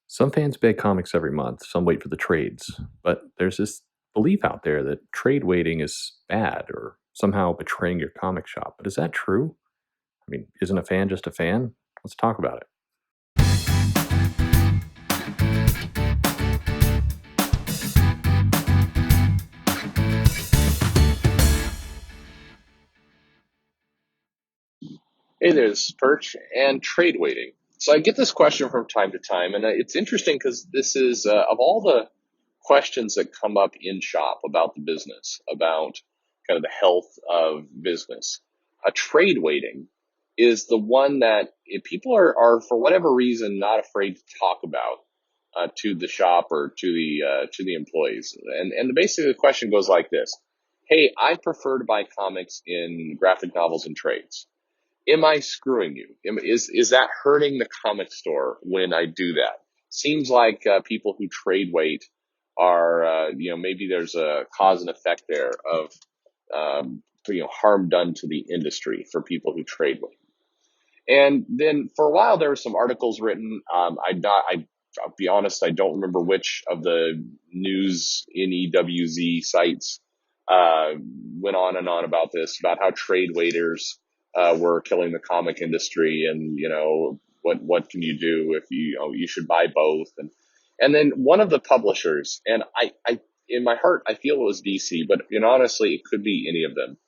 Some fans buy comics every month, some wait for the trades. But there's this belief out there that trade waiting is bad or somehow betraying your comic shop. But is that true? I mean, isn't a fan just a fan? Let's talk about it. Hey there, this is Perch and trade waiting. So I get this question from time to time, and it's interesting because this is of all the questions that come up in shop about the business, about kind of the health of business. A trade waiting is the one that if people are for whatever reason not afraid to talk about to the shop or to the employees. And basically the question goes like this: Hey, I prefer to buy comics in graphic novels and trades. Am I screwing you? Is that hurting the comic store when I do that? Seems like people who trade weight are, maybe there's a cause and effect there of, harm done to the industry for people who trade weight. And then for a while, there were some articles written. I'll be honest, I don't remember which of the news NEWZ sites uh, went on and on about this, about how trade waiters were killing the comic industry, and what can you do if you should buy both, and then one of the publishers, and I in my heart I feel it was DC, but honestly it could be any of them.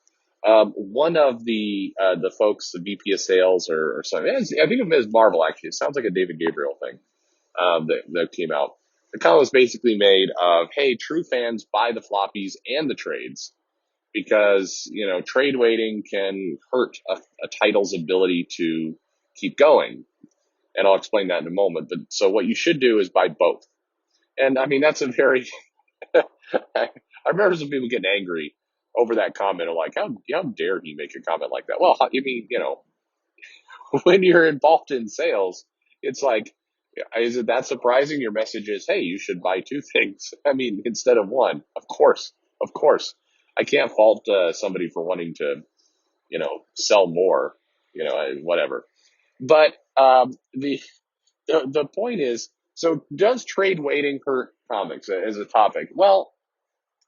One of the folks, the VP of sales or something, I think of him as Marvel. Actually, it sounds like a David Gabriel thing that came out. The comment was basically made of, "Hey, true fans buy the floppies and the trades because trade waiting can hurt a title's ability to keep going." And I'll explain that in a moment. But so what you should do is buy both. And I mean that's a very I remember some people getting angry over that comment, of like, how dare he make a comment like that? Well, I mean, when you're involved in sales, it's like, is it that surprising? Your message is, hey, you should buy two things. I mean, instead of one. Of course. I can't fault somebody for wanting to, sell more, whatever. But the point is, so does trade waiting hurt comics as a topic? Well,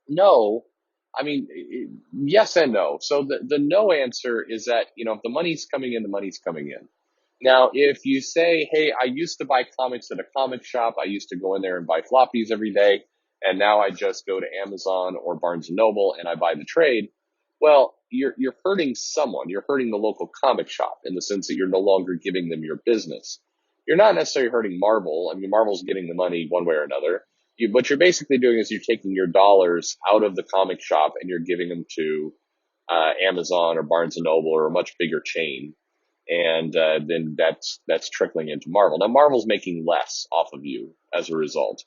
no. I mean, yes and no. So the no answer is that, if the money's coming in, the money's coming in. Now, if you say, hey, I used to buy comics at a comic shop, I used to go in there and buy floppies every day, and now I just go to Amazon or Barnes and Noble and I buy the trade. Well, you're hurting someone. You're hurting the local comic shop in the sense that you're no longer giving them your business. You're not necessarily hurting Marvel. I mean, Marvel's getting the money one way or another. What you're basically doing is you're taking your dollars out of the comic shop and you're giving them to Amazon or Barnes and Noble or a much bigger chain, and then that's trickling into Marvel. Now Marvel's making less off of you as a result.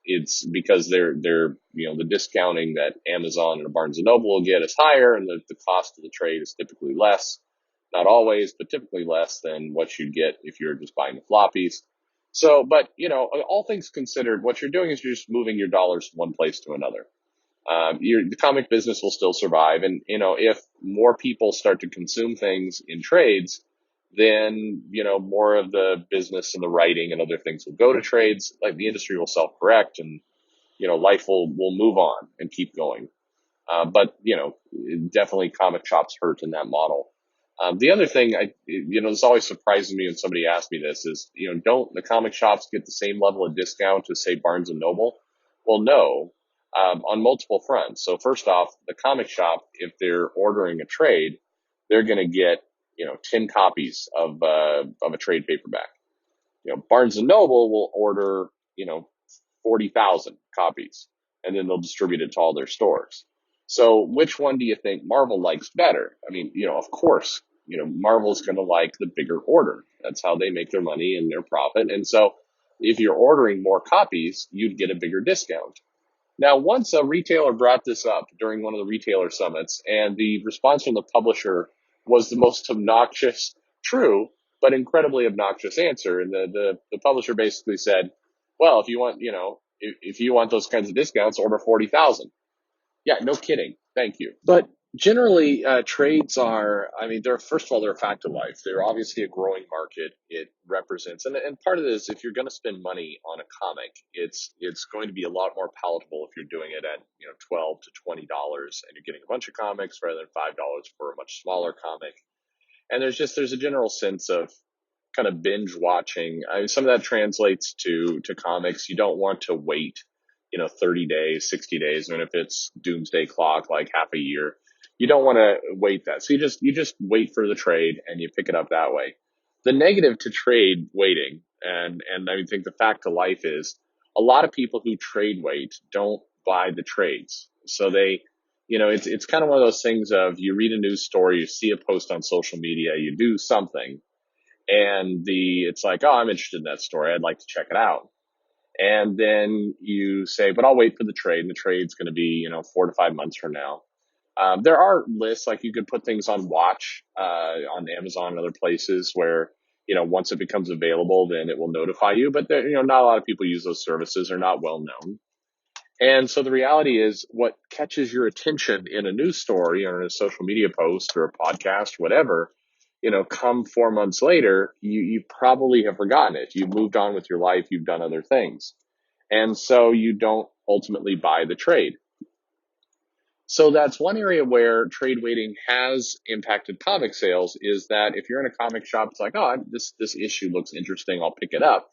It's because they're the discounting that Amazon and Barnes and Noble will get is higher, and the cost of the trade is typically less. Not always, but typically less than what you'd get if you're just buying the floppies. So, but all things considered, what you're doing is you're just moving your dollars from one place to another. The comic business will still survive. And, if more people start to consume things in trades, then, more of the business and the writing and other things will go to trades. Like the industry will self-correct, and, life will move on and keep going. But, definitely comic shops hurt in that model. The other thing this always surprises me when somebody asks me this is, don't the comic shops get the same level of discount as, say, Barnes and Noble? Well, no, on multiple fronts. So first off, the comic shop, if they're ordering a trade, they're going to get, 10 copies of a trade paperback. Barnes and Noble will order, 40,000 copies, and then they'll distribute it to all their stores. So which one do you think Marvel likes better? I mean, of course, Marvel's going to like the bigger order. That's how they make their money and their profit. And so if you're ordering more copies, you'd get a bigger discount. Now, once a retailer brought this up during one of the retailer summits, and the response from the publisher was the most obnoxious, true, but incredibly obnoxious answer. And the publisher basically said, well, if you want, if you want those kinds of discounts, order 40,000. Yeah, no kidding. Thank you. But Generally, trades are, I mean, they're, first of all, they're a fact of life. They're obviously a growing market. It represents, and part of it is if you're going to spend money on a comic, it's going to be a lot more palatable if you're doing it at, 12 to $20 and you're getting a bunch of comics rather than $5 for a much smaller comic. And there's a general sense of kind of binge watching. I mean, some of that translates to comics. You don't want to wait, 30 days, 60 days, and if it's doomsday clock, like half a year, you don't want to wait that. So you just wait for the trade and you pick it up that way. The negative to trade waiting, and I think the fact of life is a lot of people who trade wait don't buy the trades. So it's kind of one of those things of you read a news story, you see a post on social media, you do something, and it's like, oh, I'm interested in that story, I'd like to check it out. And then you say, but I'll wait for the trade, and the trade's going to be 4 to 5 months from now. There are lists, like you could put things on watch on Amazon and other places where once it becomes available, then it will notify you. But not a lot of people use those services; they're not well known. And so the reality is, what catches your attention in a news story or in a social media post or a podcast, whatever, come 4 months later, you probably have forgotten it. You've moved on with your life. You've done other things. And so you don't ultimately buy the trade. So that's one area where trade waiting has impacted comic sales, is that if you're in a comic shop, it's like, oh, this issue looks interesting, I'll pick it up.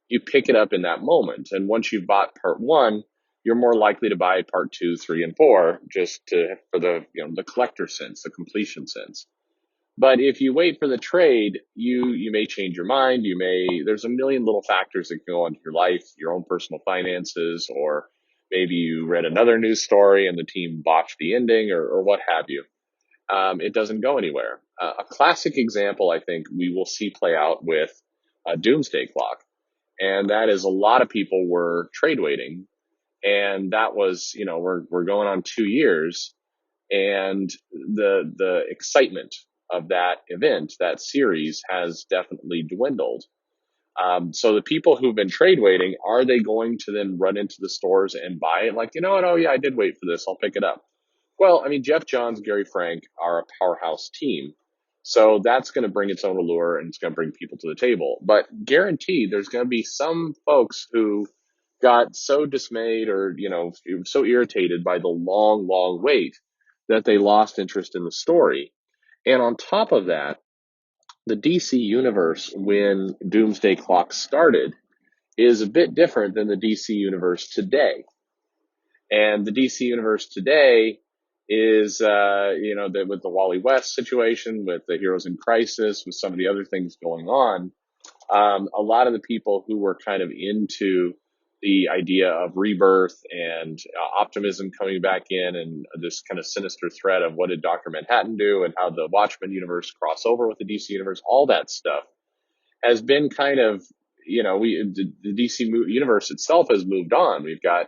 You pick it up in that moment. And once you've bought part one, you're more likely to buy part two, three, and four, just for the collector sense, the completion sense. But if you wait for the trade, you may change your mind. There's a million little factors that can go into your life, your own personal finances, or maybe you read another news story and the team botched the ending, or what have you. It doesn't go anywhere. A classic example, I think, we will see play out with Doomsday Clock, and that is a lot of people were trade waiting, and that was, we're going on 2 years, and the excitement of that event, that series, has definitely dwindled. So the people who've been trade waiting, are they going to then run into the stores and buy it? Like, you know what? Oh yeah, I did wait for this. I'll pick it up. Well, I mean, Jeff Johns, Gary Frank are a powerhouse team. So that's going to bring its own allure and it's going to bring people to the table. But guaranteed, there's going to be some folks who got so dismayed or, so irritated by the long, long wait that they lost interest in the story. And on top of that, the DC universe, when Doomsday Clock started, is a bit different than the DC universe today. And the DC universe today is, with the Wally West situation, with the Heroes in Crisis, with some of the other things going on, a lot of the people who were kind of into the idea of rebirth and optimism coming back in, and this kind of sinister threat of what did Dr. Manhattan do and how the Watchmen universe cross over with the DC universe, all that stuff has been kind of, the DC universe itself has moved on. We've got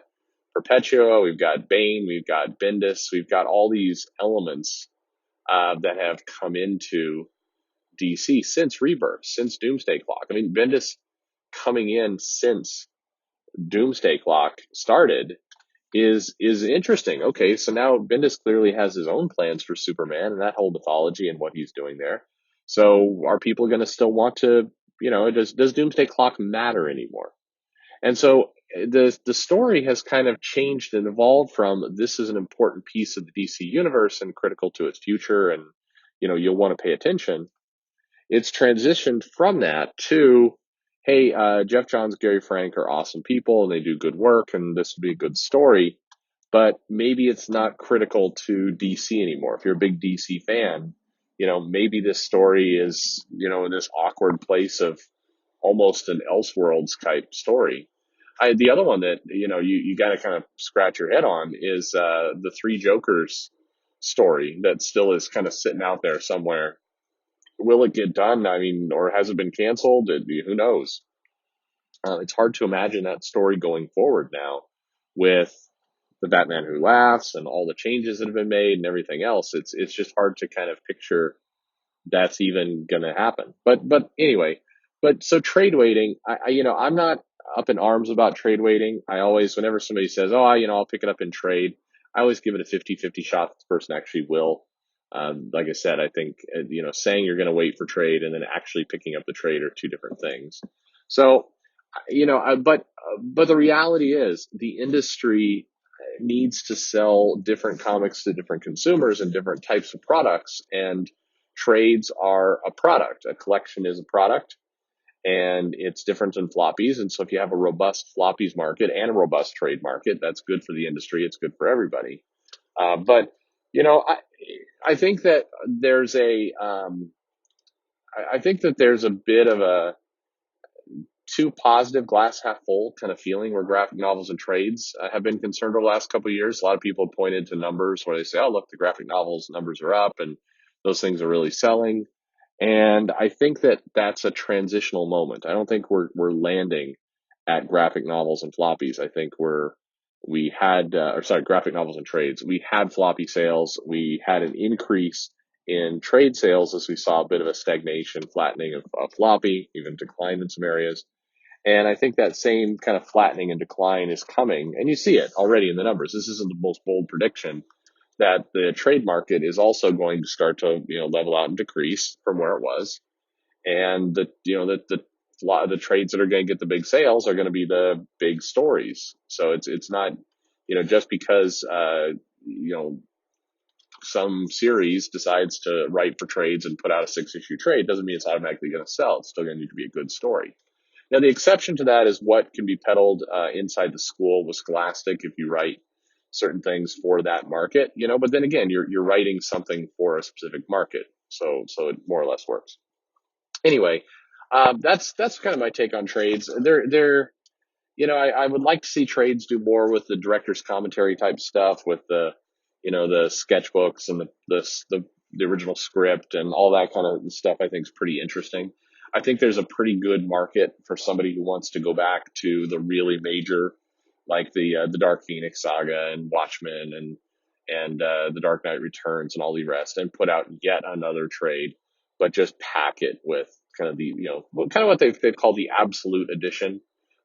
Perpetua, we've got Bane, we've got Bendis, we've got all these elements that have come into DC since Rebirth, since Doomsday Clock. I mean, Bendis coming in since Doomsday Clock started is interesting. Okay, so now Bendis clearly has his own plans for Superman and that whole mythology and what he's doing there. So are people going to still want to, does Doomsday Clock matter anymore? And so the story has kind of changed and evolved from, this is an important piece of the DC universe and critical to its future, and you'll want to pay attention. It's transitioned from that to, hey, Jeff Johns, Gary Frank are awesome people and they do good work and this would be a good story, but maybe it's not critical to DC anymore. If you're a big DC fan, maybe this story is, in this awkward place of almost an Elseworlds type story. The other one that, you got to kind of scratch your head on is the Three Jokers story that still is kind of sitting out there somewhere. Will it get done? I mean, or has it been canceled? Who knows? It's hard to imagine that story going forward now with the Batman Who Laughs and all the changes that have been made and everything else. It's just hard to kind of picture that's even going to happen. But anyway, so trade waiting, I'm not up in arms about trade waiting. I always, whenever somebody says, oh, I'll pick it up in trade, I always give it a 50-50 shot that the person actually will. Like I said, I think, saying you're going to wait for trade and then actually picking up the trade are two different things. So, but the reality is the industry needs to sell different comics to different consumers and different types of products. And trades are a product. A collection is a product, and it's different than floppies. And so if you have a robust floppies market and a robust trade market, that's good for the industry. It's good for everybody. But you know, I think that there's I think that there's a bit of a too positive, glass half full kind of feeling where graphic novels and trades have been concerned over the last couple of years. A lot of people have pointed to numbers where they say, "Oh, look, the graphic novels numbers are up, and those things are really selling." And I think that that's a transitional moment. I don't think we're landing at graphic novels and floppies. I think we had, or sorry, graphic novels and trades. We had floppy sales. We had an increase in trade sales as we saw a bit of a stagnation, flattening of floppy, even decline in some areas. And I think that same kind of flattening and decline is coming, and you see it already in the numbers. This isn't the most bold prediction that the trade market is also going to start to level out and decrease from where it was, and the trades that are going to get the big sales are going to be the big stories. So it's not just because some series decides to write for trades and put out a 6-issue trade doesn't mean it's automatically going to sell. It's still going to need to be a good story. Now, the exception to that is what can be peddled inside the school with Scholastic if you write certain things for that market, But then again, you're writing something for a specific market, so it more or less works. Anyway, that's kind of my take on trades. I would like to see trades do more with the director's commentary type stuff, with the sketchbooks and the original script and all that kind of stuff. I think is pretty interesting. I think there's a pretty good market for somebody who wants to go back to the really major, like the Dark Phoenix saga and Watchmen and the Dark Knight Returns and all the rest, and put out yet another trade, but just pack it with kind of what they've called the absolute edition,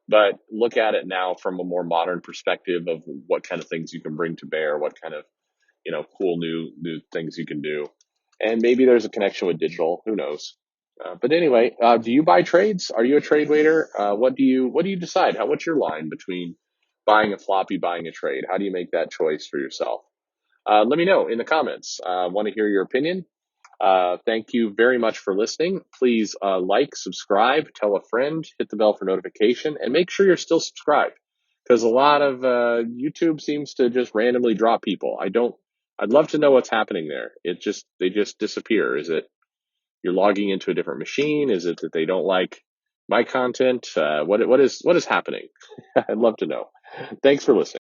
but look at it now from a more modern perspective of what kind of things you can bring to bear, what kind of cool new things you can do, and maybe there's a connection with digital. Who knows? But anyway, do you buy trades? Are you a trade waiter? What do you decide? What's your line between buying a floppy, buying a trade? How do you make that choice for yourself? Let me know in the comments. Want to hear your opinion. Thank you very much for listening. Please like, subscribe, tell a friend, hit the bell for notification, and make sure you're still subscribed, because a lot of YouTube seems to just randomly drop people. I'd love to know what's happening there. They just disappear. Is it you're logging into a different machine? Is it that they don't like my content? What is happening? I'd love to know. Thanks for listening.